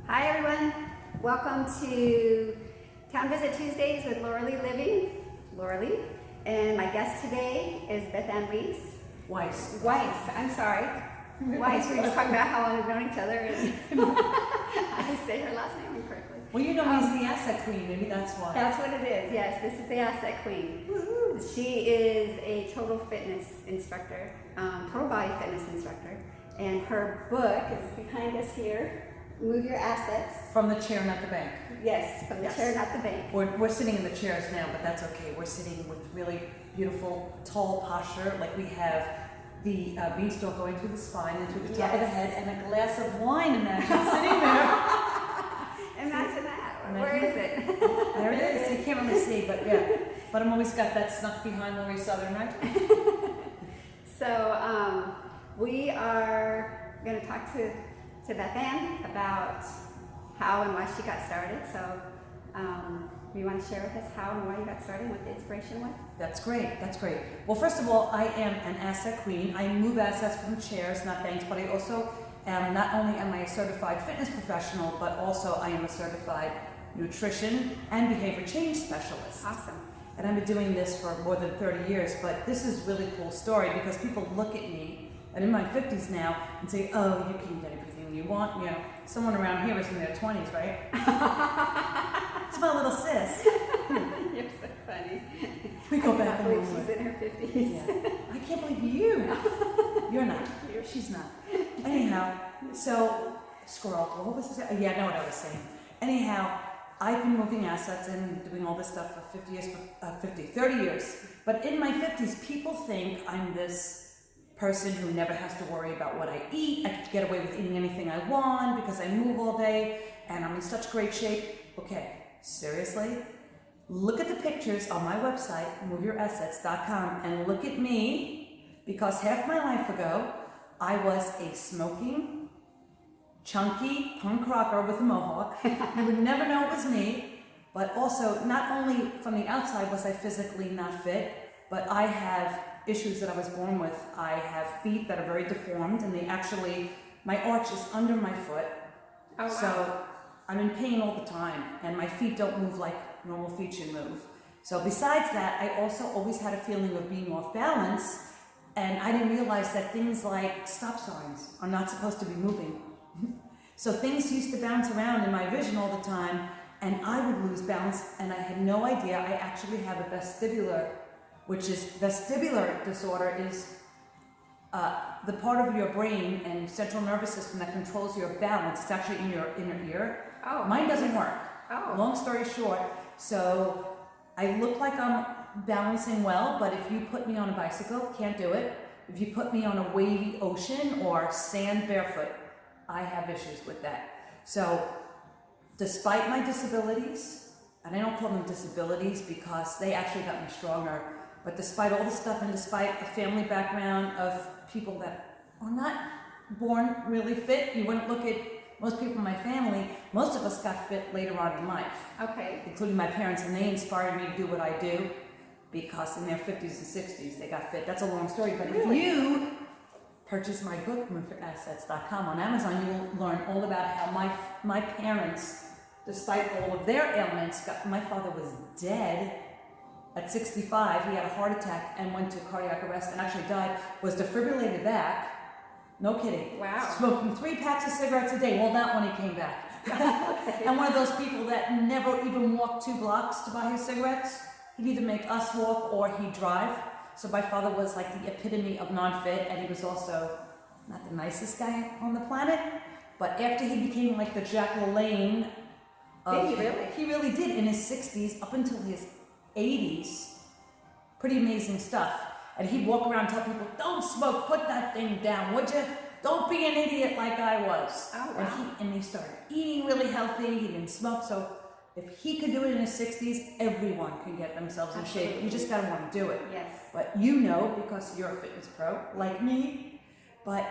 Hi everyone, welcome to Town Visit Tuesdays with LoraleeLiving, Loralee, and my guest today is Bethanne Weiss. I'm sorry. Weiss, we were just talking about how long we've known each other and I say her last name incorrectly. Well, you know me as the asset queen, maybe that's why. That's what it is, yes, this is the asset queen. Woo-hoo. She is a total fitness instructor, total body fitness instructor, and her book is behind us here. Move Your Assets. From the chair, not the bank. Yes, from the chair, not the bank. We're sitting in the chairs now, but that's okay. We're sitting with really beautiful, tall posture, like we have the beanstalk going through the spine and through the top of the head, and a glass of wine, imagine, sitting there. Imagine that. Where is it? There it is. You can't really see, but yeah. But I'm always got that snuck behind Laurie Southern, right? So we are going to talk to Bethanne about how and why she got started. So you want to share with us how and why you got started, what the inspiration was? That's great. That's great. Well, first of all, I am an asset queen. I move assets from chairs, not banks, but I also am, not only am I a certified fitness professional, but also I am a certified nutrition and behavior change specialist. Awesome. And I've been doing this for more than 30 years, but this is a really cool story because people look at me, and in my 50s now, and say, oh, you can get everything you want. You know, someone around here is in their 20s, right? It's my little sis. You're so funny. We go back I and believe she's in her 50s. Yeah. I can't believe you. You're not. She's not. Anyhow, so, squirrel. What was I saying? Yeah, I know what I was saying. Anyhow, I've been moving assets and doing all this stuff for 30 years. But in my 50s, people think I'm this person who never has to worry about what I eat. I can get away with eating anything I want because I move all day and I'm in such great shape. Okay, seriously? Look at the pictures on my website, moveyourassets.com, and look at me, because half my life ago, I was a smoking, chunky punk rocker with a mohawk. You would never know it was me, but also not only from the outside was I physically not fit, but I have issues that I was born with. I have feet that are very deformed, and my arch is under my foot. Oh, wow. So I'm in pain all the time, and my feet don't move like normal feet should move. So besides that, I also always had a feeling of being off balance, and I didn't realize that things like stop signs are not supposed to be moving. So things used to bounce around in my vision all the time, and I would lose balance, and I had no idea I actually have a vestibular disorder is the part of your brain and central nervous system that controls your balance. It's actually in your inner ear. Oh, mine doesn't work. Oh. Long story short, so I look like I'm balancing well, but if you put me on a bicycle, can't do it. If you put me on a wavy ocean or sand barefoot, I have issues with that. So despite my disabilities, and I don't call them disabilities because they actually got me stronger, but despite all the stuff and despite a family background of people that are not born really fit, you wouldn't look at most people in my family, most of us got fit later on in life. Okay. Including my parents, and they inspired me to do what I do because in their 50s and 60s they got fit. That's a long story, but Really? if you purchase my book, moveyourassets.com, on Amazon, you will learn all about how my parents, despite all of their ailments, my father was dead at 65. He had a heart attack and went to cardiac arrest and actually died, was defibrillated back. No kidding. Wow. Smoking 3 packs of cigarettes a day. Well, not when he came back. Okay. And one of those people that never even walked 2 blocks to buy his cigarettes. He'd either make us walk or he'd drive. So my father was like the epitome of non-fit, and he was also not the nicest guy on the planet. But after he became like the Jack LaLanne of... Did he really? He really did in his 60s up until his 80s. Pretty amazing stuff. And he'd walk around and tell people, don't smoke, put that thing down, would you? Don't be an idiot like I was. Oh, wow. And he started eating really healthy, he didn't smoke, so if he could do it in his 60s, everyone can get themselves in shape. You just gotta want to do it. Yes. But you know, because you're a fitness pro, like me, but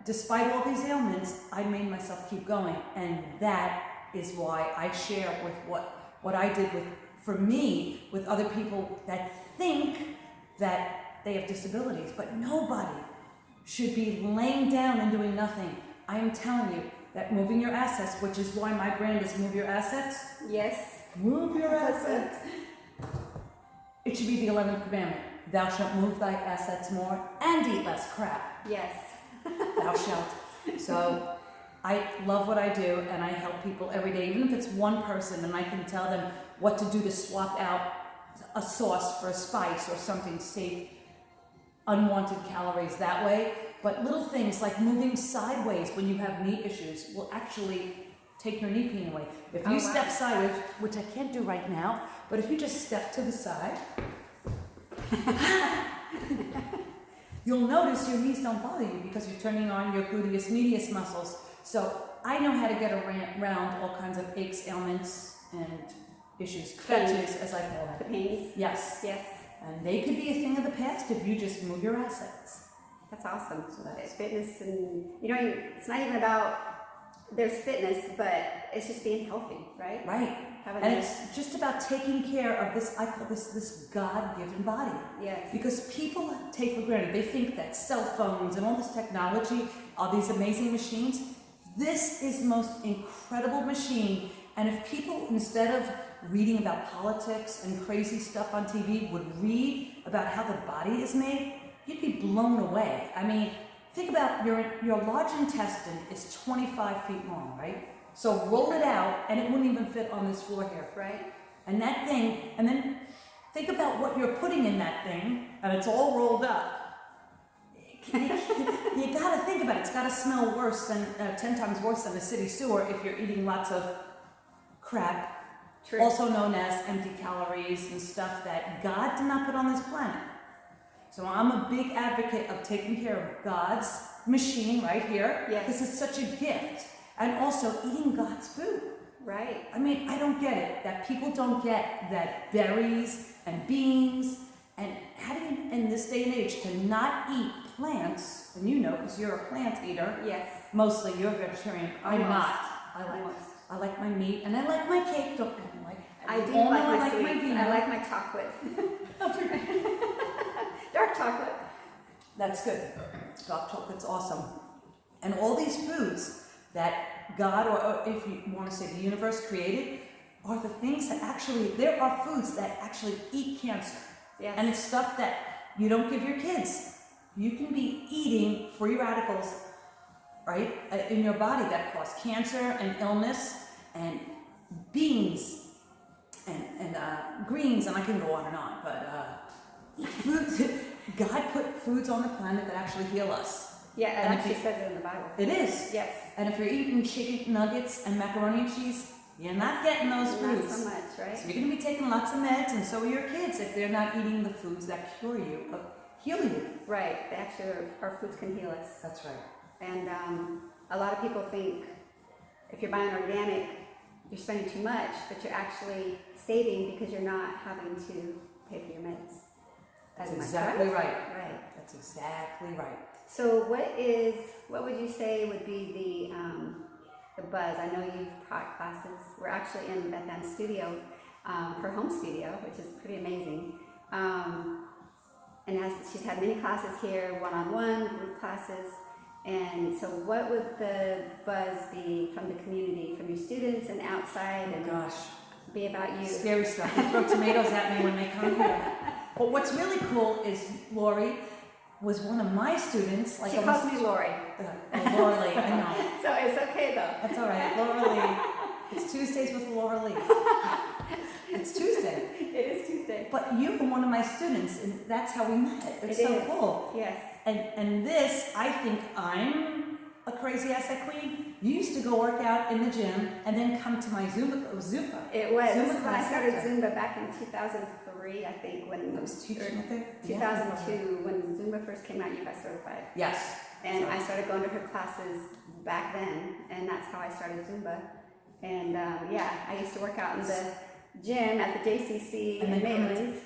despite all these ailments, I made myself keep going, and that is why I share with what I did for me with other people that think that they have disabilities, but nobody should be laying down and doing nothing. I am telling you, that moving your assets, which is why my brand is Move Your Assets. Yes. Move your assets. It should be the 11th commandment. Thou shalt move thy assets more and eat less crap. Yes. Thou shalt. So I love what I do, and I help people every day, even if it's one person, and I can tell them what to do to swap out a sauce for a spice or something to save unwanted calories that way. But little things like moving sideways when you have knee issues will actually take your knee pain away. If you step sideways, which I can't do right now, but if you just step to the side, you'll notice your knees don't bother you because you're turning on your gluteus medius muscles. So I know how to get around all kinds of aches, ailments, and issues, fetches, as I call them. The pains. Yes. Yes. And they could be a thing of the past if you just move your assets. That's awesome. So that's fitness, and it's not even about there's fitness, but it's just being healthy, right? Right. And it's just about taking care of this, I call this God-given body. Yes. Because people take for granted, they think that cell phones and all this technology are these amazing machines. This is the most incredible machine, and if people, instead of reading about politics and crazy stuff on TV, would read about how the body is made, you'd be blown away. I mean, think about your large intestine is 25 feet long, right? So roll it out, and it wouldn't even fit on this floor here. Right. And that thing, and then think about what you're putting in that thing, and it's all rolled up. You gotta think about it. It's gotta smell worse than 10 times worse than the city sewer if you're eating lots of crap. True. Also known as empty calories and stuff that God did not put on this planet. So I'm a big advocate of taking care of God's machine right here. Yes. This is such a gift. And also eating God's food. Right. I mean, I don't get it. That people don't get that berries and beans and how do you, in this day and age, to not eat plants, and because you're a plant eater. Yes. Mostly, you're a vegetarian. I'm Almost. not. Almost. I like my meat, and I like my cake. Don't get me like. I do all like know my sweets. vino. I like my chocolate. Dark chocolate. That's good. Dark chocolate's awesome. And all these foods that God, or if you want to say the universe created, are the things that actually, there are foods that actually eat cancer. Yes. And it's stuff that you don't give your kids. You can be eating free radicals, right, in your body that cause cancer and illness, and beans and greens, and I can go on and on, but foods, God put foods on the planet that actually heal us. Yeah, it And actually says it in the Bible. It is. Yes. And if you're eating chicken nuggets and macaroni and cheese, you're not getting those foods. Not so much, right? So you're going to be taking lots of meds, and so are your kids if they're not eating the foods that cure you, heal you. Right. They actually, our foods can heal us. That's right. And a lot of people think if you're buying organic, you're spending too much, but you're actually saving because you're not having to pay for your meds. That's exactly right. Right. That's exactly right. So what would you say would be the buzz? I know you've taught classes. We're actually in Bethanne's studio, her home studio, which is pretty amazing. And she's had many classes here, one-on-one, group classes. And so what would the buzz be from the community, from your students and outside? And gosh. Be about you. Scary stuff. They throw tomatoes at me when they come here. But what's really cool is Lori was one of my students. She calls me Lori. Loralee, I know. So it's okay though. That's all right, Loralee. It's Tuesdays with Loralee. It's Tuesday. It is Tuesday. But you were one of my students, and that's how we met. It's so cool. Yes. And this, I think I'm a crazy asset queen. You used to go work out in the gym and then come to my Zumba. It was. Zumba This is when I class started after. Zumba back in 2003, I think, when I was teaching up there. 2002, when Zumba first came out, you got certified. Yes. And I started going to her classes back then, and that's how I started Zumba. And I used to work out in the gym at the JCC in Maitland,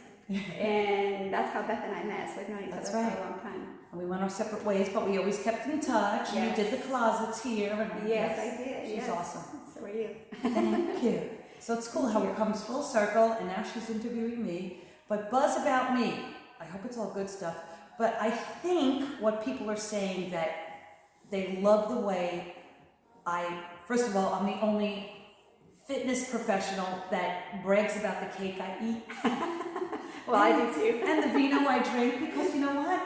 and that's how Beth and I met. So we've known each other for a long time. And we went our separate ways, but we always kept in touch. Yes. And you did the closets here. And Yes, I did. She's awesome. So are you. Thank you. So it's cool how it comes full circle, and now she's interviewing me. But buzz about me. I hope it's all good stuff. But I think what people are saying that they love the way First of all, I'm the only fitness professional that brags about the cake I eat. Well, I do too. And the vino I drink, because you know what?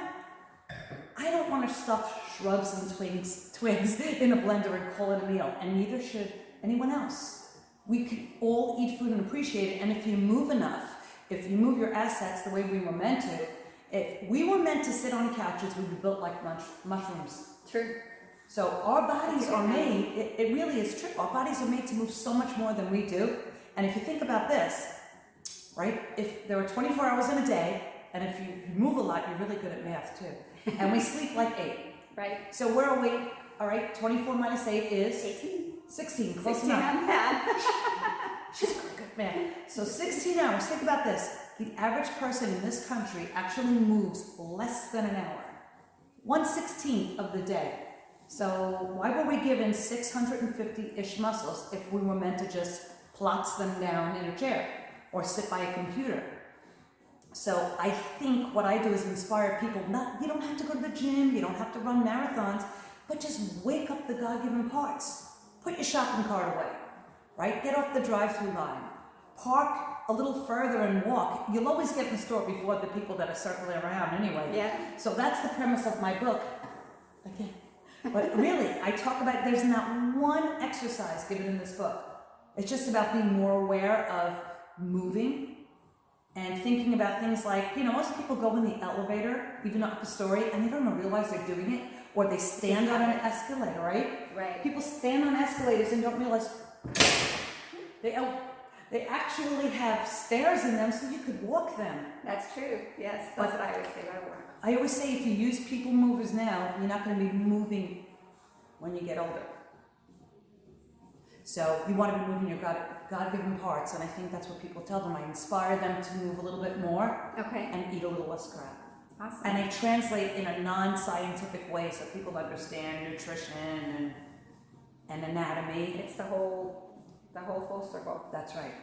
I don't want to stuff shrubs and twigs in a blender and call it a meal, and neither should anyone else. We can all eat food and appreciate it, and if you move enough, if you move your assets the way we were meant to, if we were meant to sit on couches, we'd be built like mushrooms. True. So our bodies are made, it really is true, our bodies are made to move so much more than we do. And if you think about this, right, if there are 24 hours in a day, and if you move a lot, you're really good at math too. And we sleep like 8. Right. So we're awake, all right, 24 minus 8 is? 18. 16, close 16 enough. on that. She's a good man. So 16 hours, think about this. The average person in this country actually moves less than an hour. 1/16 of the day. So why were we given 650-ish muscles if we were meant to just plot them down in a chair or sit by a computer? So I think what I do is inspire people. You don't have to go to the gym, you don't have to run marathons, but just wake up the God-given parts. Put your shopping cart away, right? Get off the drive-through line. Park a little further and walk. You'll always get in the store before the people that are circling around anyway. Yeah. So that's the premise of my book. Okay. But really, I talk about, there's not one exercise given in this book. It's just about being more aware of moving and thinking about things like, most people go in the elevator, even up the story, and they don't even realize they're doing it, or they stand on an escalator, right? Right. People stand on escalators and don't realize they actually have stairs in them so you could walk them. That's true. Yes, that's what I always say about work. I always say if you use people movers now, you're not going to be moving when you get older. So you want to be moving your God-given parts, and I think that's what people tell them. I inspire them to move a little bit more and eat a little less crap. Awesome. And I translate in a non-scientific way so people understand nutrition and anatomy. It's the whole full circle. That's right.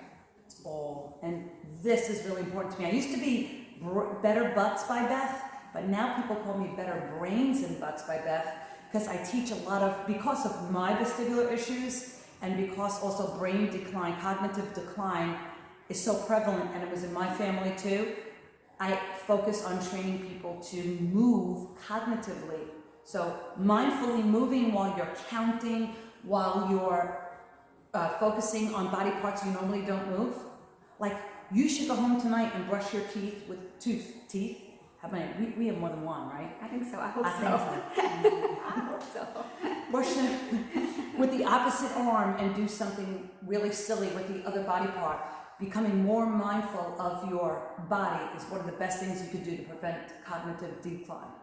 It's all. And this is really important to me. I used to be Better Butts by Beth, but now people call me Better Brains and Butts by Beth because I teach a lot of, because of my vestibular issues and because also brain decline, cognitive decline is so prevalent, and it was in my family too. I focus on training people to move cognitively. So mindfully moving while you're counting, while you're focusing on body parts you normally don't move. Like, you should go home tonight and brush your teeth with teeth. How many? We have more than one, right? I think so. I hope so. I hope so. Brush them with the opposite arm and do something really silly with the other body part. Becoming more mindful of your body is one of the best things you could do to prevent cognitive decline.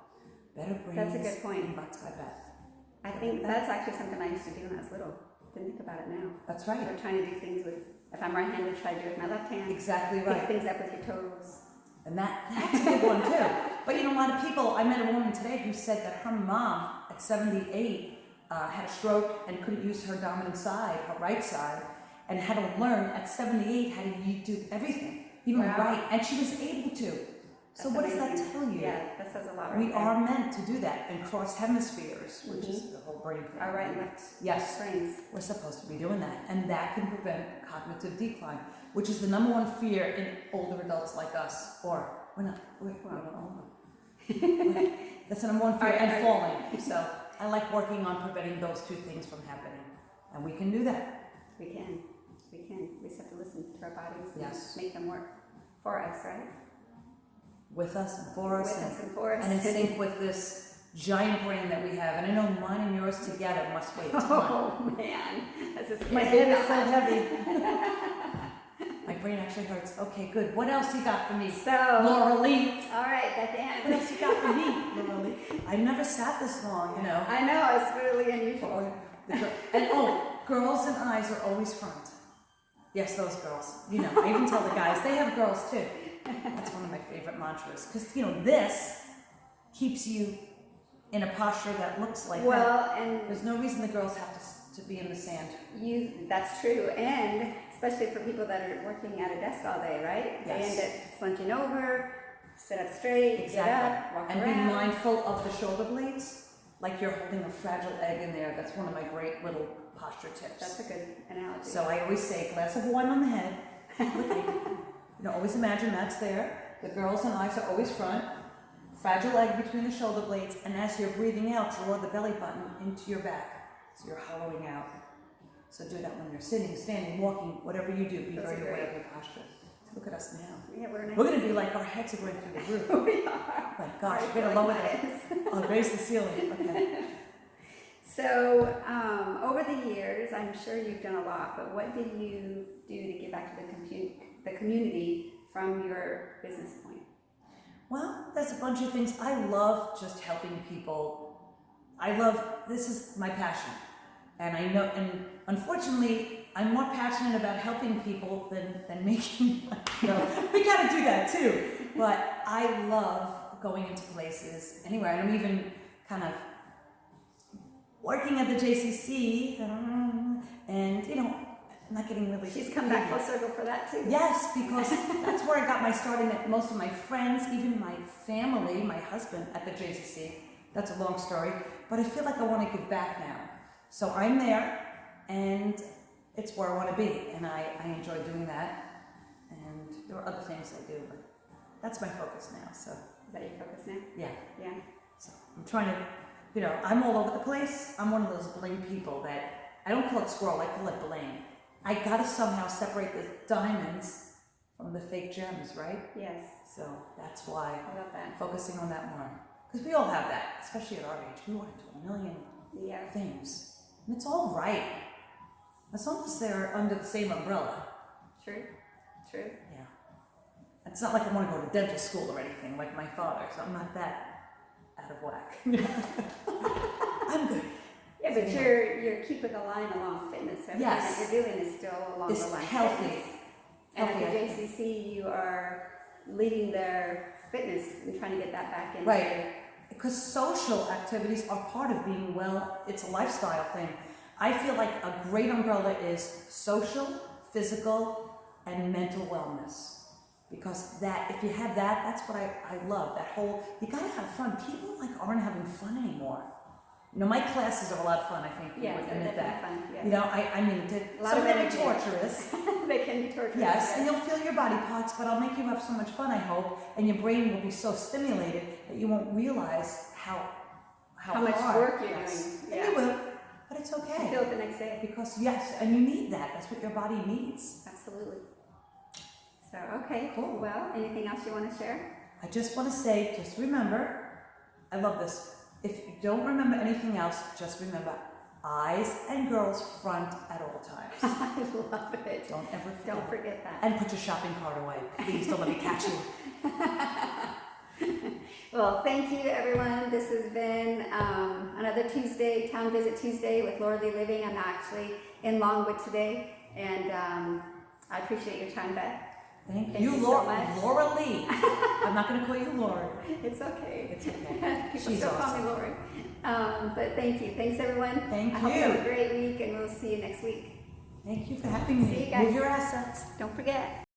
Better Brains. That's a good point. And Butts by Beth. I think that's actually something I used to do when I was little. Didn't think about it now. That's right. I'm trying to do things with, if I'm right-handed, try to do it with my left hand. Exactly right. Pick things up with your toes. And that's a good one too. But a lot of people, I met a woman today who said that her mom at 78 had a stroke and couldn't use her dominant side, her right side, and had to learn at 78 how to do everything, even right, and she was able to. So what does that tell you? Yeah, that says a lot. We are meant to do that and cross hemispheres, which is the whole brain thing. Our right and left yes, brains. We're supposed to be doing that, and that can prevent cognitive decline, which is the number one fear in older adults like us, or we're not older. That's the number one fear, and falling. So I like working on preventing those two things from happening, and we can do that. We can. We just have to listen to our bodies and make them work for us, right? With us and for us. With us and for us. And in sync with this giant brain that we have. And I know mine and yours together must weigh a ton. Oh man, that's a my head is so heavy. My brain actually hurts. Okay, good. What else you got for me? So, Loralee. All right, Bethanne. What else you got for me, Loralee? I've never sat this long, I know, it's really unusual. And girls and eyes are always front. Yes, those girls. I even tell the guys, they have girls too. That's one of my favorite mantras. Because, this keeps you in a posture that looks like that. And there's no reason the girls have to be in the sand. That's true. And especially for people that are working at a desk all day, right? Yes. They end up slunging over, sit up straight, get up, walk and around. be mindful of the shoulder blades. Like you're holding a fragile egg in there. That's one of my great little posture tips. That's a good analogy. So I always say glass of wine on the head. Always imagine that's there. The girls and eyes are always front. Fragile leg between the shoulder blades, and as you're breathing out, draw the belly button into your back. So you're hollowing out. So do that when you're sitting, standing, walking, whatever you do. Be very aware of your posture. Look at us now. Yeah, we're nice. We're going to be like our heads are going through the roof. We are. My gosh, we're going to lower that. Oh, raise the ceiling. Okay. So, over the years, I'm sure you've done a lot, but what did you do to give back to the community from your business point? Well, there's a bunch of things. I love just helping people. This is my passion. And I know, and unfortunately, I'm more passionate about helping people than making money. We gotta do that too. But I love going into places anywhere. I'm even kind of working at the JCC, and I'm not getting really. She's come back full circle for that too. Yes, because that's where I got my start. I met most of my friends, even my family, my husband at the JCC. That's a long story, but I feel like I want to give back now. So I'm there, and it's where I want to be, and I enjoy doing that. And there are other things I do, but that's my focus now. So is that your focus now? Yeah. Yeah. So I'm trying to, I'm all over the place. I'm one of those bling people that I don't call it squirrel, I call it bling. I gotta somehow separate the diamonds from the fake gems, right? Yes. So that's why I love that. I'm focusing on that more. Because we all have that, especially at our age. We want to do a million things. And it's all right. As long as they're under the same umbrella. True. Yeah. It's not like I want to go to dental school or anything like my father, so I'm not that out of whack. I'm good. Yeah, but you're keeping the line along fitness. Everything Yes. that you're doing is still along It's the line. healthy. Fitness. And at the JCC, you are leading their fitness and trying to get that back into. Right. Because social activities are part of being well. It's a lifestyle thing. I feel like a great umbrella is social, physical, and mental wellness. Because if you have that, that's what I love. That whole, you gotta have fun. People aren't having fun anymore. My classes are a lot of fun, I think. Yes, you would admit that. fun. Yes. I mean, A lot some of of them are energy. torturous. They can be torturous. Yes, and you'll feel your body parts, but I'll make you have so much fun, I hope, and your brain will be so stimulated that you won't realize how much hard. work you're Yes. doing. And you will, but it's okay. You feel it the next day. Because yes, and you need that. That's what your body needs. Absolutely. So, okay. Cool. Well, anything else you want to share? I just want to say, just remember, I love this. If you don't remember anything else, just remember eyes and girls front at all times. I love it. Don't ever forget. Don't forget that. And put your shopping cart away. Please don't let me catch you. Well, thank you, everyone. This has been another Tuesday, Town Visit Tuesday with LoraleeLiving. I'm actually in Longwood today, and I appreciate your time, Beth. Thank you, so much. Laura Lee. I'm not going to call you Laura. It's okay. It's okay. People She's still call awesome. me Lori. But thank you. Thanks, everyone. Thank I hope you you. have a great week, and we'll see you next week. Thank you for having me. See you guys. Move your assets. Don't forget.